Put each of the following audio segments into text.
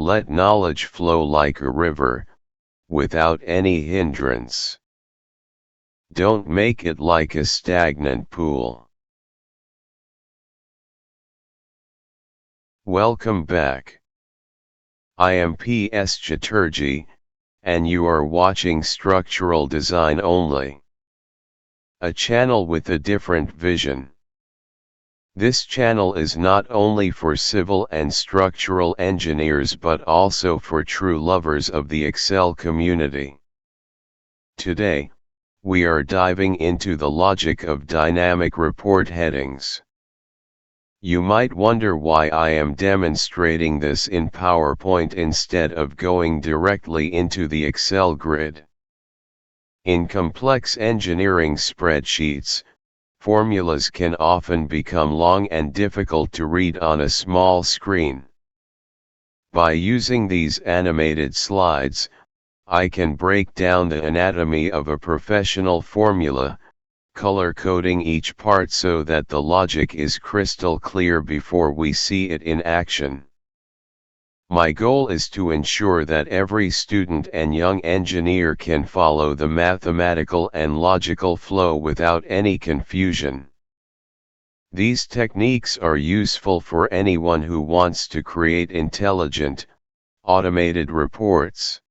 Let knowledge flow like a river, without any hindrance. Don't make it like a stagnant pool. Welcome back. I am PS Chatterjee, and you are watching Structural Design Only, a channel with a different vision. This channel is not only for civil and structural engineers but also for true lovers of the Excel community. Today, we are diving into the logic of dynamic report headings. You might wonder why I am demonstrating this in PowerPoint instead of going directly into the Excel grid. In complex engineering spreadsheets, formulas can often become long and difficult to read on a small screen. By using these animated slides, I can break down the anatomy of a professional formula, color-coding each part so that the logic is crystal clear before we see it in action. My goal is to ensure that every student and young engineer can follow the mathematical and logical flow without any confusion. These techniques are useful for anyone who wants to create intelligent, automated reports.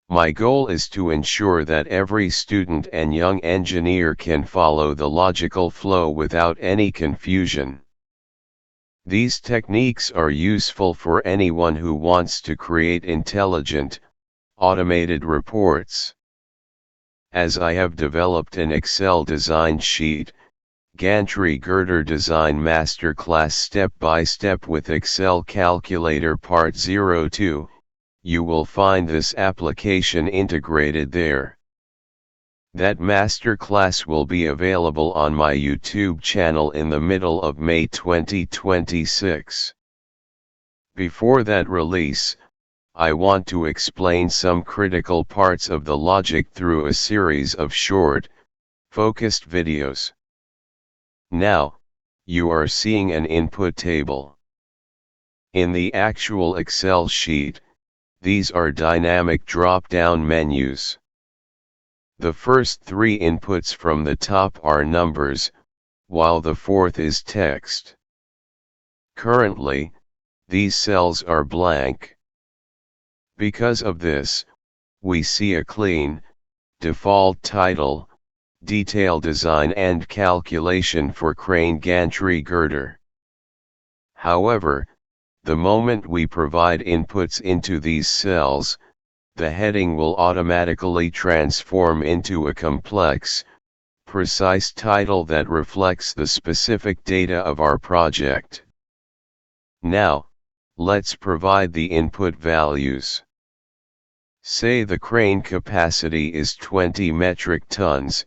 My goal is to ensure that every student and young engineer can follow the logical flow without any confusion. These techniques are useful for anyone who wants to create intelligent, automated reports. As I have developed an Excel design sheet, Gantry Girder Design Masterclass Step-by-Step with Excel Calculator Part 02, you will find this application integrated there. That masterclass will be available on my YouTube channel in the middle of May 2026. Before that release, I want to explain some critical parts of the logic through a series of short, focused videos. Now, you are seeing an input table. In the actual Excel sheet, these are dynamic drop-down menus. The first three inputs from the top are numbers, while the fourth is text. Currently, these cells are blank. Because of this, we see a clean, default title, detail design and calculation for crane gantry girder. However, the moment we provide inputs into these cells, the heading will automatically transform into a complex, precise title that reflects the specific data of our project. Now, let's provide the input values. Say the crane capacity is 20 metric tons,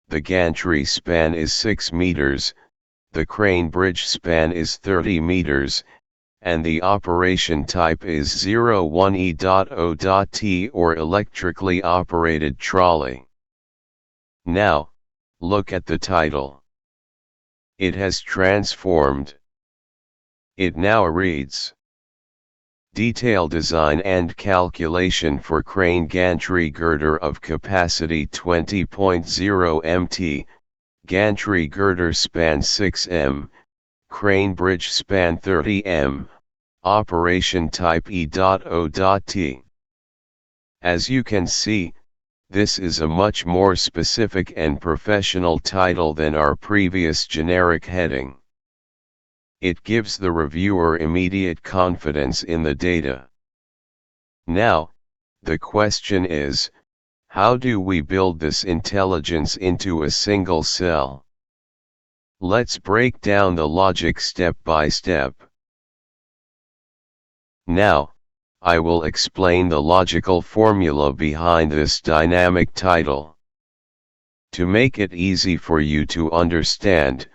the gantry span is 6 meters, the crane bridge span is 30 meters, and the operation type is 01E.O.T or electrically operated trolley. Now, look at the title. It has transformed. It now reads: Detail Design and Calculation for Crane Gantry Girder of Capacity 20.0 mt, Gantry Girder Span 6 m, Crane Bridge Span 30 m, Operation Type E.O.T. As you can see, this is a much more specific and professional title than our previous generic heading. It gives the reviewer immediate confidence in the data. Now, the question is, how do we build this intelligence into a single cell? Let's break down the logic step by step. Now, I will explain the logical formula behind this dynamic title. To make it easy for you to understand,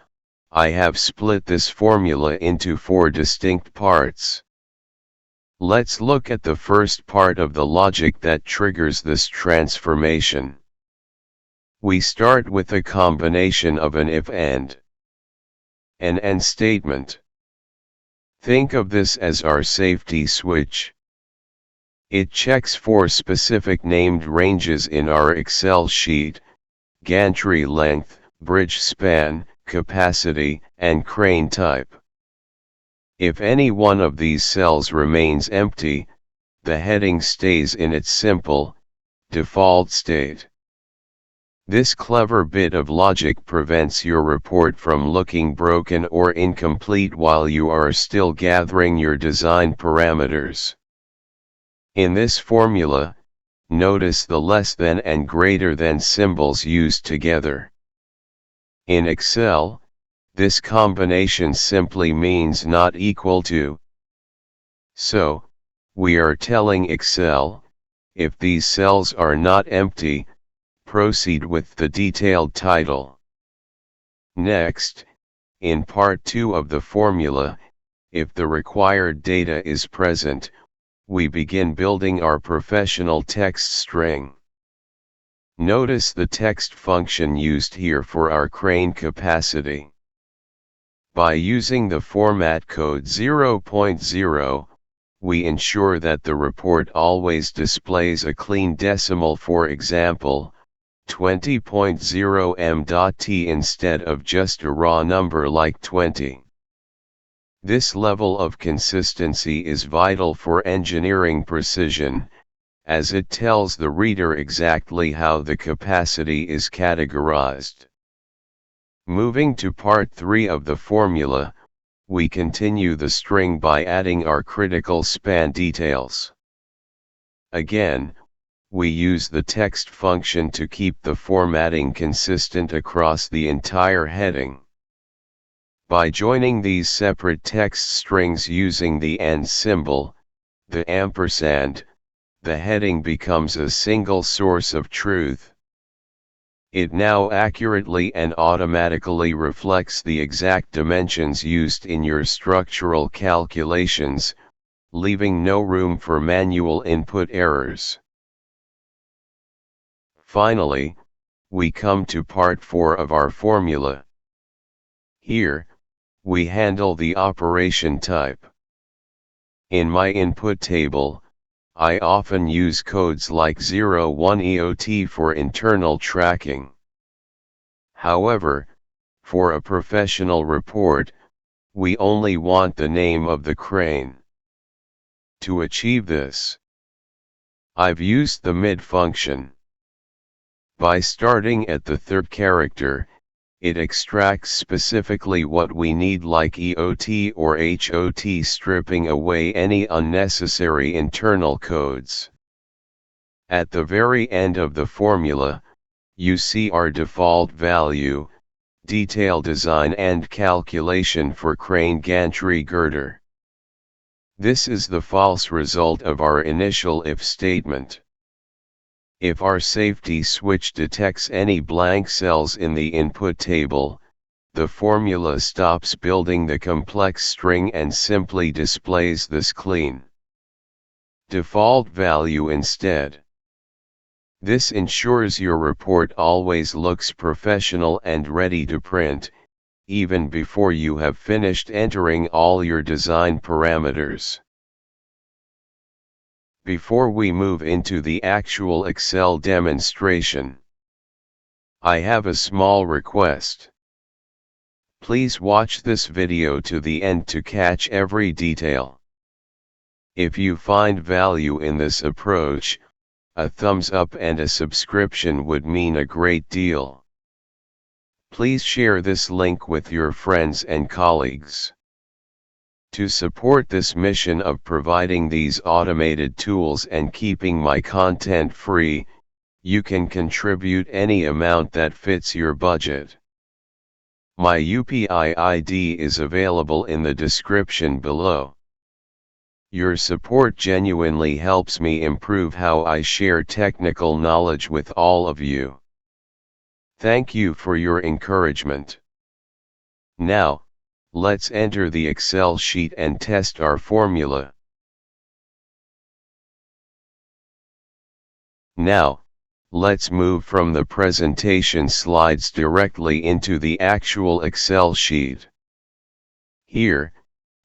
I have split this formula into 4 distinct parts. Let's look at the first part of the logic that triggers this transformation. We start with a combination of an if and an and statement. Think of this as our safety switch. It checks for specific named ranges in our Excel sheet: gantry length, bridge span, capacity, and crane type. If any one of these cells remains empty, the heading stays in its simple, default state. This clever bit of logic prevents your report from looking broken or incomplete while you are still gathering your design parameters. In this formula, notice the less than and greater than symbols used together. In Excel, this combination simply means not equal to. So, we are telling Excel, if these cells are not empty, proceed with the detailed title. Next, in part 2 of the formula, if the required data is present, we begin building our professional text string. Notice the text function used here for our crane capacity. By using the format code 0.0, we ensure that the report always displays a clean decimal, for example, 20.0 m.t instead of just a raw number like 20. This level of consistency is vital for engineering precision, as it tells the reader exactly how the capacity is categorized. Moving to part 3 of the formula, we continue the string by adding our critical span details. Again, we use the text function to keep the formatting consistent across the entire heading. By joining these separate text strings using the and symbol, the ampersand, the heading becomes a single source of truth. It now accurately and automatically reflects the exact dimensions used in your structural calculations, leaving no room for manual input errors. Finally, we come to part 4 of our formula. Here, we handle the operation type. In my input table, I often use codes like 01 EOT for internal tracking. However, for a professional report, we only want the name of the crane. To achieve this, I've used the mid function. By starting at the third character, it extracts specifically what we need, like EOT or HOT, stripping away any unnecessary internal codes. At the very end of the formula, you see our default value, detail design and calculation for crane gantry girder. This is the false result of our initial if statement. If our safety switch detects any blank cells in the input table, the formula stops building the complex string and simply displays this clean default value instead. This ensures your report always looks professional and ready to print, even before you have finished entering all your design parameters. Before we move into the actual Excel demonstration, I have a small request. Please watch this video to the end to catch every detail. If you find value in this approach, a thumbs up and a subscription would mean a great deal. Please share this link with your friends and colleagues. To support this mission of providing these automated tools and keeping my content free, you can contribute any amount that fits your budget. My UPI ID is available in the description below. Your support genuinely helps me improve how I share technical knowledge with all of you. Thank you for your encouragement. Now, let's enter the Excel sheet and test our formula. Now, let's move from the presentation slides directly into the actual Excel sheet. Here,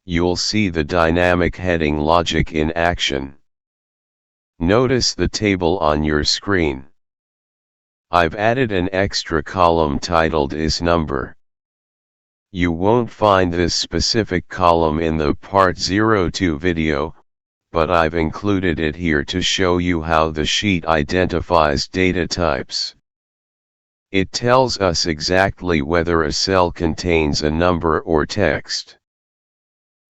you'll see the dynamic heading logic in action. Notice the table on your screen. I've added an extra column titled ISNUMBER. You won't find this specific column in the Part 02 video, but I've included it here to show you how the sheet identifies data types. It tells us exactly whether a cell contains a number or text.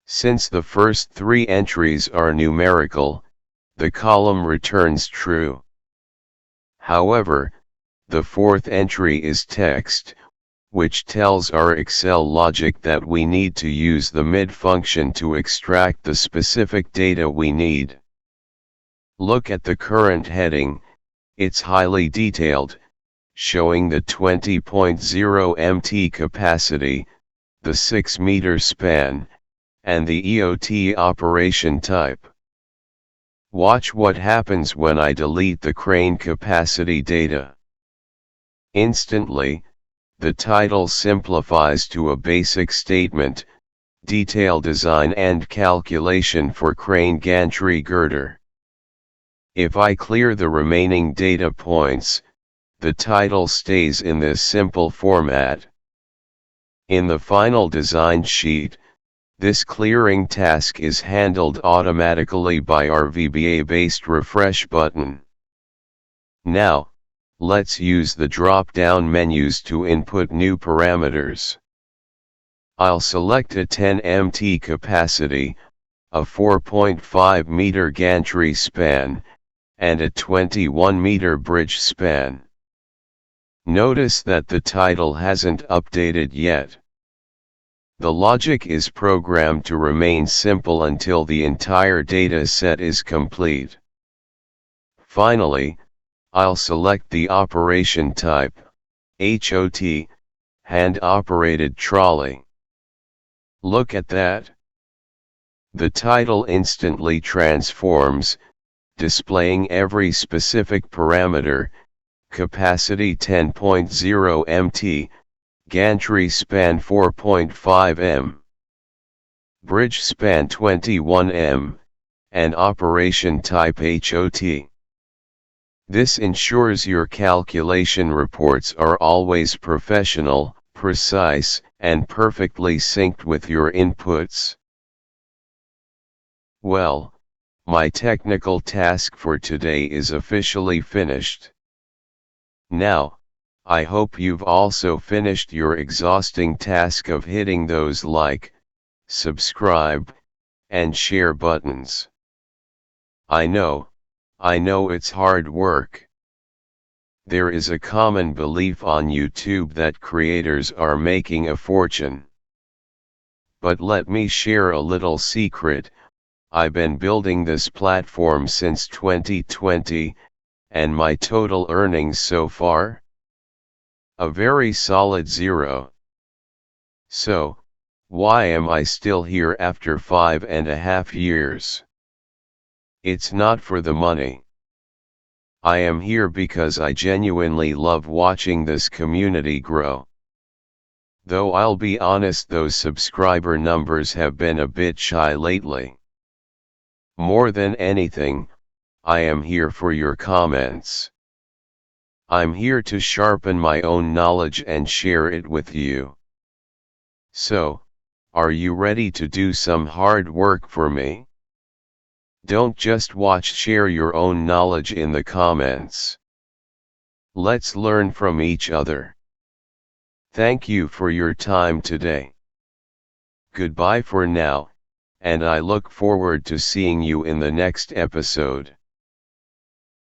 Since the first three entries are numerical, the column returns true. However, the fourth entry is text, which tells our Excel logic that we need to use the mid function to extract the specific data we need. Look at the current heading, it's highly detailed, showing the 20.0 MT capacity, the 6 meter span, and the EOT operation type. Watch what happens when I delete the crane capacity data. Instantly, the title simplifies to a basic statement, detail design and calculation for crane gantry girder. If I clear the remaining data points, the title stays in this simple format. In the final design sheet, this clearing task is handled automatically by our VBA-based refresh button. Now, let's use the drop-down menus to input new parameters. I'll select a 10 MT capacity, a 4.5 meter gantry span, and a 21 meter bridge span. Notice that the title hasn't updated yet. The logic is programmed to remain simple until the entire data set is complete. Finally, I'll select the operation type, HOT, hand-operated trolley. Look at that. The title instantly transforms, displaying every specific parameter, capacity 10.0 MT, gantry span 4.5 m, bridge span 21 m, and operation type HOT. This ensures your calculation reports are always professional, precise, and perfectly synced with your inputs. Well, my technical task for today is officially finished. Now, I hope you've also finished your exhausting task of hitting those like, subscribe, and share buttons. I know it's hard work. There is a common belief on YouTube that creators are making a fortune. But let me share a little secret. I've been building this platform since 2020, and my total earnings so far? A very solid 0. So, why am I still here after 5.5 years? It's not for the money. I am here because I genuinely love watching this community grow. Though I'll be honest, those subscriber numbers have been a bit shy lately. More than anything, I am here for your comments. I'm here to sharpen my own knowledge and share it with you. So, are you ready to do some hard work for me? Don't just watch, share your own knowledge in the comments. Let's learn from each other. Thank you for your time today. Goodbye for now, and I look forward to seeing you in the next episode.